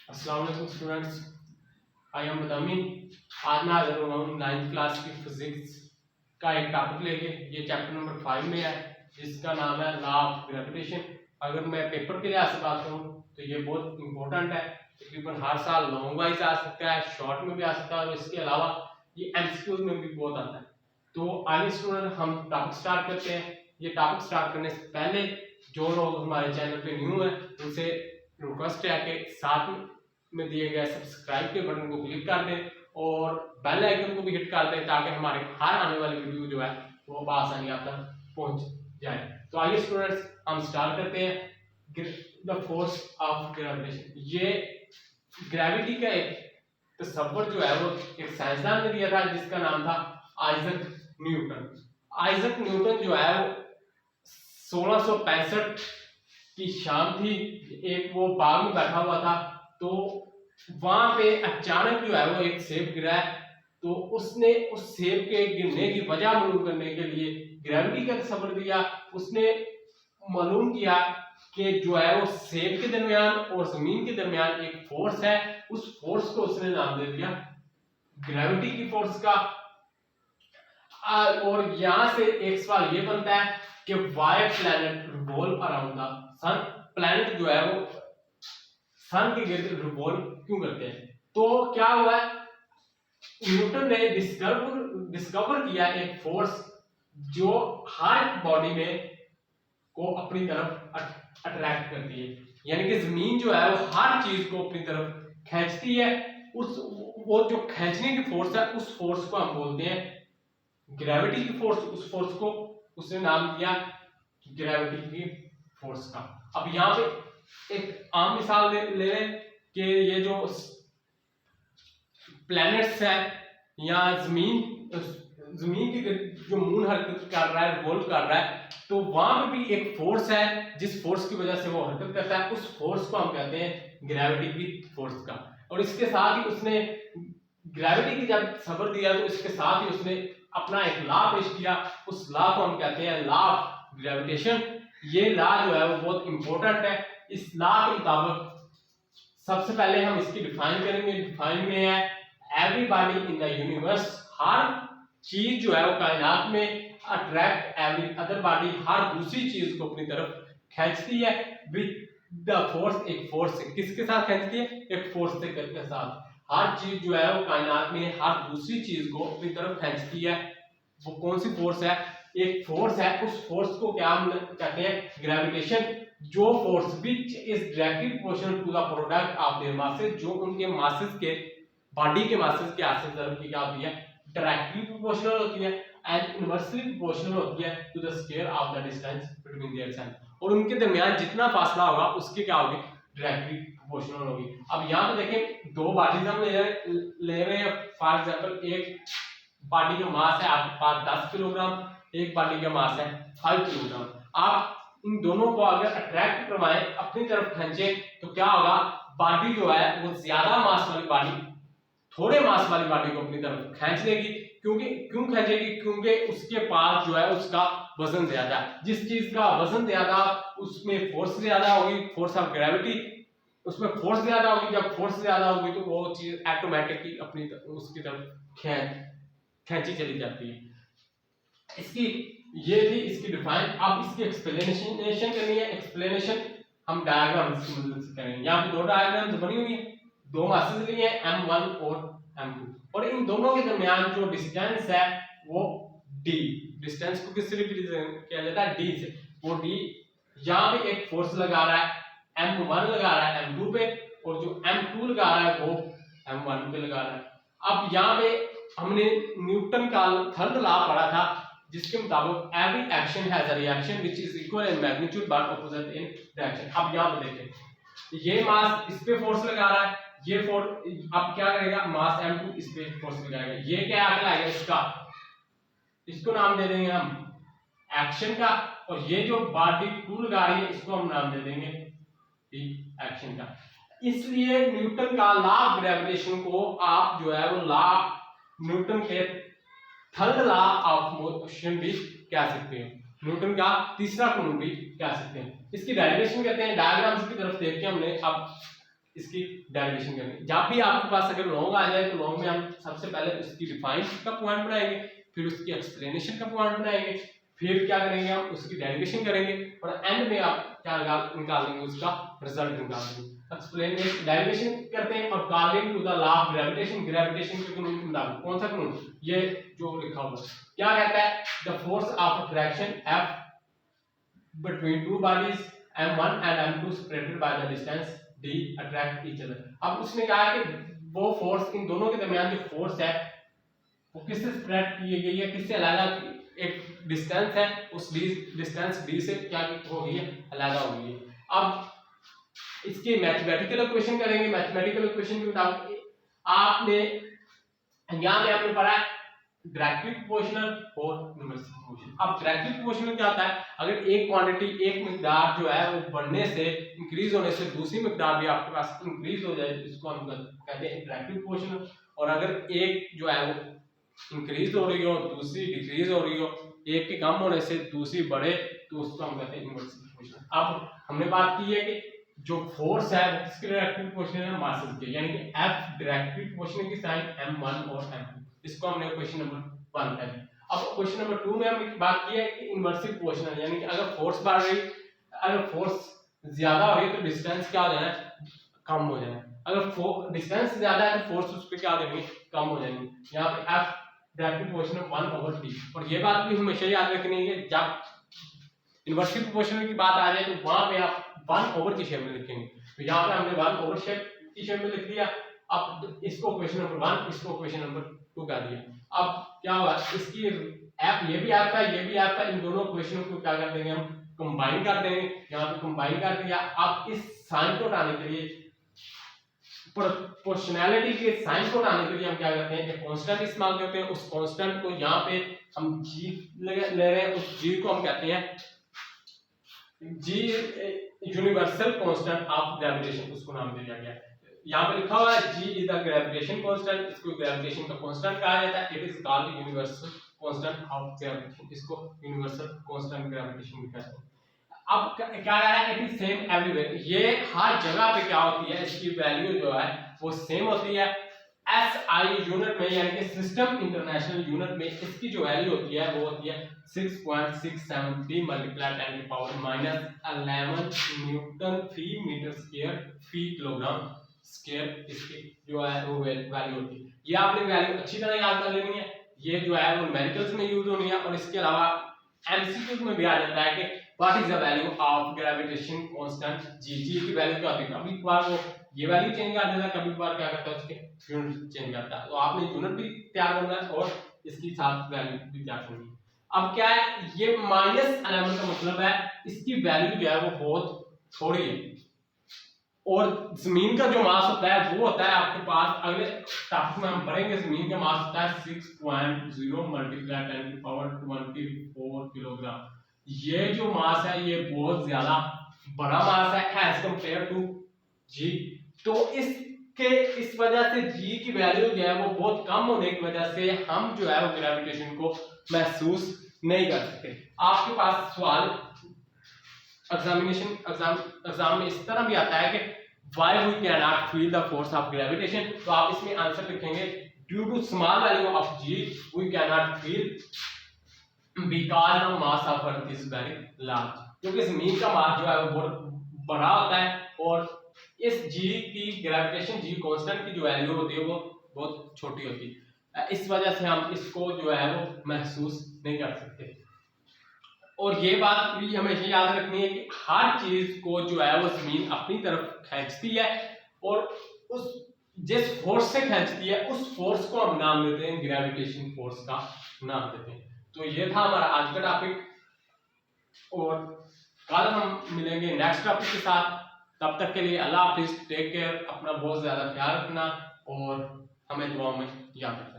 अस्सलाम वालेकुम students, I am मदामिन। आज मैं हाजिर हुआ हूँ 9th क्लास की फिजिक्स का एक टॉपिक लेके। ये चैप्टर नंबर 5 में है, जिसका नाम है लॉ ऑफ ग्रेविटेशन। अगर मैं पेपर के लिहाज से बात करूँ तो ये बहुत इंपॉर्टेंट है। तकरीबन हर साल लॉन्ग वाइज आ सकता है, शॉर्ट में भी आ सकता है, और इसके अलावा ये एमसीक्यूज में भी बहुत आता है। तो आइए स्टूडेंट, हम टॉपिक स्टार्ट करते हैं। ये टॉपिक स्टार्ट करने से पहले जो लोग हमारे चैनल पे न्यू है उनसे रिक्वेस्ट है कि साथ में दिए गए सब्सक्राइब के बटन को क्लिक कर दें और बेल आइकन को भी हिट कर दें, ताकि हमारे हर आने वाली वीडियो जो है वो आसानी आप तक पहुंच जाए। तो आइए स्टूडेंट्स, हम स्टार्ट करते हैं। द फोर्स ऑफ ग्रेविटेशन, ये ग्रेविटी का एक तस्वर जो है वो एक साइंसदान ने दिया था, जिसका नाम था आइजक न्यूटन। आइजक न्यूटन जो है वो 1665 की शाम थी, एक वो बाग में बैठा हुआ था, तो वहां पे अचानक जो है वो एक सेब गिरा है। तो उसने उस सेब के गिरने की वजह मालूम करने के लिए ग्रेविटी का तस्वर दिया। उसने मालूम किया कि जो है वो सेब के दरमियान और जमीन के दरमियान एक फोर्स है, उस फोर्स को उसने नाम दे दिया ग्रेविटी की फोर्स का। और यहां से एक सवाल ये बनता है कि why planet revolve around the sun. Planet जो है वो सन के गिर्द रिवॉल्व क्यों करते हैं? तो क्या हुआ है, न्यूटन ने डिस्कवर किया एक फोर्स जो हर बॉडी में को अपनी तरफ अट्रैक्ट करती है, यानी कि जमीन जो है वो हर चीज को अपनी तरफ खींचती है। उस वो जो खींचने की फोर्स है, उस फोर्स को हम बोलते हैं ग्रेविटी की फोर्स। उस फोर्स को उसने नाम दिया ग्रेविटी की फोर्स का। अब यहाँ पे एक आम मिसाल ले लें कि ये जो प्लैनेट्स है या जमीन की जो मून हरकत कर रहा है, रिवॉल्व कर रहा है, तो वहां पे भी एक फोर्स है जिस फोर्स की वजह से वो हरकत करता है। उस फोर्स को हम कहते हैं ग्रेविटी की फोर्स का। और इसके साथ ही उसने ग्रेविटी की जब खबर दिया तो इसके साथ ही उसने अपना एक लॉ पेश किया। उस लॉ को हम कहते हैं लॉ ऑफ ग्रेविटेशन। ये लॉ जो है वो बहुत इंपॉर्टेंट है। इस लॉ के मुताबिक सबसे पहले हम इसकी डिफाइन करेंगे। डिफाइन में है एवरीबॉडी इन द यूनिवर्स, हर चीज जो है वो कायनात में अट्रैक्ट एवरी अदर बॉडी, हर दूसरी चीज को अपनी तरफ खींचती है विद द फोर्स। एक फोर्स से किसके साथ खींचती है? एक फोर्स के साथ। हर चीज जो है वो कायनात में हर दूसरी चीज को अपनी तरफ खींचती है। वो कौन सी फोर्स है? एक फोर्स है। उस फोर्स को क्या हम कहते हैं? ग्रेविटेशन। जो force which is directly proportional to the product of their masses, जो उनके मासेस के बॉडी के मासेस के आसपास तरफ की क्या होती है? डायरेक्टली प्रोपोर्शनल होती है एंड इनवर्सली प्रोपोर्शनल होती है to the square of the distance between their self. और उनके दरमियान जितना फासला होगा उसके क्या होगी? डायरेक्टली प्रोपोर्शनल होगी। अब यहाँ पे देखें, दो बॉडीज हम ले रहे हैं। फॉर एग्जांपल, एक बॉडी का मास है आपके पास 10 किलोग्राम, एक बॉडी का मास है 5 किलोग्राम। आप इन दोनों को अगर अट्रैक्ट करवाएं, अपनी तरफ खींचे, तो क्या होगा? बॉडी जो है वो ज्यादा मास वाली बॉडी थोड़े मास वाली बॉडी को अपनी तरफ खींच लेगी। क्यों खींचेगी? क्योंकि उसके पास जो है उसका वजन ज्यादा है। जिस चीज का वजन ज्यादा उसमें फोर्स ज्यादा होगी, फोर्स ऑफ ग्रेविटी, उसमें फोर्स ज्यादा होगी। जब फोर्स ज्यादा होगी तो वो चीज ऑटोमेटिकली अपनी उसकी तरफ खींची चली जाती है। इसकी ये थी इसकी डिफाइन। अब इसकी एक्सप्लेनेशन करनी है। एक्सप्लेनेशन हम डायग्राम्स की मदद से करेंगे। यहाँ पे दो डायग्राम्स बनी हुई है, दो मासेस लिए हैं M1 और M2, और इन दोनों के दरमियान जो डिस्टेंस है वो D। डिस्टेंस को किससे रिप्रेजेंट किया जाता है? D से। वो D यहाँ पे एक फोर्स लगा रहा है, M1 लगा रहा है M2 पे, और जो M2 लगा रहा है वो M1 पे लगा रहा है। अब यहाँ पे हमने न्यूटन का थर्ड लॉ पढ़ा था, जिसके मुताबिक every action has a reaction which is equal in magnitude but opposite in direction. अब यहाँ पे देखें, ये मास इस पे फोर्स लगा रहा है, ये फोर्स अब क्या करेगा? मास M2 इस पे फोर्स लगाएगा। ये क्या कहलाएगा? इसका इसको नाम दे देंगे हम एक्शन का, और ये जो बॉडी 2 लगा रही है इसको हम नाम दे देंगे एक्शन का। इसलिए न्यूटन का लॉ ऑफ ग्रेविटेशन को आप जो है वो लॉ न्यूटन के थर्ड लॉ ऑफ मोशन भी कह सकते हैं, न्यूटन का तीसरा कानून भी कह सकते हैं। इसकी डेरिवेशन कहते हैं। डायग्राम्स की तरफ देख के हमने अब इसकी डेरिवेशन करेंगे। जब भी आपके पास अगर लॉन्ग आ जाए तो लॉन्ग में हम सबसे पहले उसकी डिफाइन का पॉइंट बनाएंगे, फिर उसकी एक्सप्लेनेशन का पॉइंट बनाएंगे, फिर क्या करेंगे हम उसकी डेरिवेशन करेंगे और एंड में आप क्या निकाल देंगे उसका रिजल्ट निकाल देंगे। एक्सप्लेनेशन डेरिवेशन करते हैं और according to the law of gravitation, gravitation के कानून के मुताबिक, कौन सा कानून, ये जो लिखा हुआ क्या कहता है, the force of attraction F between two bodies m1 and m2 separated by the distance d attract each other। अब उसने कहा कि वो फोर्स, इन दोनों के दरमियान जो फोर्स है वो किससे स्प्रेड की गई है, किससे अलग, एक डिस्टेंस है, उस डिस्टेंस d से क्या हो गई है, अलग हो गई है। अब इसके मैथमेटिकल इक्वेशन करेंगे। मैथमेटिकल इक्वेशन के मुताबिक आपने यहाँ पे आपने पढ़ा है डायरेक्टली प्रोपोर्शनल और इनवर्सली प्रोपोर्शनल। अब डायरेक्टली प्रोपोर्शनल क्या होता है, अगर एक क्वांटिटी, एक मिकदार जो है वो बढ़ने से, इंक्रीज होने से दूसरी मिकदार भी आपके पास इंक्रीज हो जाए, इसको हम कहते हैं डायरेक्टली प्रोपोर्शनल। और अगर एक जो है वो इंक्रीज हो रही हो, दूसरी डिक्रीज हो रही हो, एक के कम होने से दूसरी बढ़े, तो उसको हम कहते हैं इनवर्सली प्रोपोर्शनल। अब हमने बात की है कि जो फोर्स है वो किसके डायरेक्टली प्रोपोर्शनल है, मासेस के, यानी कि F डायरेक्टली प्रोपोर्शनल की साइन m1 और m2। इसको हमने क्वेश्चन नंबर 1 कर दिया। अब क्वेश्चन नंबर 2 में हमने बात की है कि इनवर्सली प्रोपोर्शनल, यानी कि अगर फोर्स बढ़ रही, अगर फोर्स ज्यादा हो रही है तो डिस्टेंस क्या हो जाना है, कम हो जाना है। अगर डिस्टेंस ज्यादा है तो फोर्स उस पे क्या हो जाएगी, कम हो जाएगी। यहाँ पे F डायरेक्टली प्रोपोर्शनल 1/t। और ये बात भी हमेशा याद रखनी है, जब इनवर्सली प्रोपोर्शनल की बात आ जाए तो वहां पे आप 1/, की शेप में लिखेंगे। तो यहाँ पे हमने 1/, शेप की शेप में लिख दिया। अब इसको क्वेश्चन नंबर 1, इसको क्वेश्चन नंबर 2 कर दिया। अब क्या हुआ, इसकी एफ, ये भी आपका, ये भी आपका, इन दोनों क्वेश्चनों को क्या कर देंगे हम, कंबाइन कर देंगे। यहाँ पे कंबाइन कर दिया। अब इस साइन को हटाने के लिए, प्रोपोर्शनैलिटी के साइन को हटाने के लिए हम क्या करते हैं, एक कांस्टेंट इस्तेमाल करते हैं। उस कांस्टेंट को यहाँ पे हम जी ले रहे हैं, उस जी को हम कहते हैं जी यूनिवर्सल कांस्टेंट ऑफ ग्रेविटेशन, उसको नाम दिया गया है। यहाँ पे लिखा हुआ है जी इज द ग्रेविटेशन कांस्टेंट, इसको ग्रेविटेशन का कांस्टेंट कहा जाता है। It is called universal constant of gravitation, इसको यूनिवर्सल कांस्टेंट ग्रेविटेशन भी कहते हैं। अब क्या कह रहा है, इट इज सेम एवरीवेयर, ये हर जगह पे क्या होती है, इसकी वैल्यू जो है वो सेम होती है। SI यूनिट में, यानी कि सिस्टम इंटरनेशनल यूनिट में, इसकी जो वैल्यू होती है वो होती है 6.673 मल्टीप्लाई 10 की पावर -11 न्यूटन फी मीटर स्क्वायर फी किलोग्राम स्क्वायर, इसकी जो है वो वैल्यू होती है। ये आपने वैल्यू अच्छी तरह याद कर लेनी है। ये जो है वो न्यूमेरिकल्स में यूज होनी है और इसके अलावा एमसीक्यूज में भी आ जाता है कि what is the value of gravitation constant G. G की वैल्यू क्या होती है, कभी बार वो ये वैल्यू चेंज कर देता है, कभी बार क्या करता है उसके यूनिट चेंज करता है। तो आपने यूनिट भी तैयार करना है और इसकी साथ वैल्यू भी तैयार करनी है। अब क्या है, ये -11 का मतलब है इसकी वैल्यू जो है वो बहुत थोड़ी है। और जमीन का जो मास होता है वो होता है आपके पास, अगले टॉपिक में हम पढ़ेंगे, जमीन का मास होता है 6.0 मल्टीप्लाई 10 की पावर 24 किलोग्राम। ये जो मास है ये बहुत ज्यादा बड़ा मास है एज कंपेयर टू जी। तो इस वजह से जी की वैल्यू जो है वो बहुत कम होने की वजह से हम जो है वो ग्रेविटेशन को महसूस नहीं कर सकते। आपके पास सवाल एग्जाम में इस तरह भी आता है कि why we cannot feel the force of gravitation, तो आप इसमें आंसर लिखेंगे due to small value of g we cannot feel because the mass of earth is very large, क्योंकि जमीन का मास जो है वो बहुत बड़ा होता है और इस g की ग्रेविटेशन g कांस्टेंट की जो वैल्यू होती है वो बहुत छोटी होती है। इस वजह से हम इसको जो है वो महसूस नहीं कर सकते। और ये बात भी हमेशा याद रखनी है कि हर चीज को जो है वो जमीन अपनी तरफ खींचती है और उस जिस फोर्स से खींचती है उस फोर्स को हम नाम देते हैं ग्रेविटेशन फोर्स का नाम देते हैं। तो ये था हमारा आज का टॉपिक और कल हम मिलेंगे नेक्स्ट टॉपिक के साथ। तब तक के लिए अल्लाह हाफिज, टेक केयर, अपना बहुत ज्यादा ख्याल रखना और हमें दुआ में याद रखना।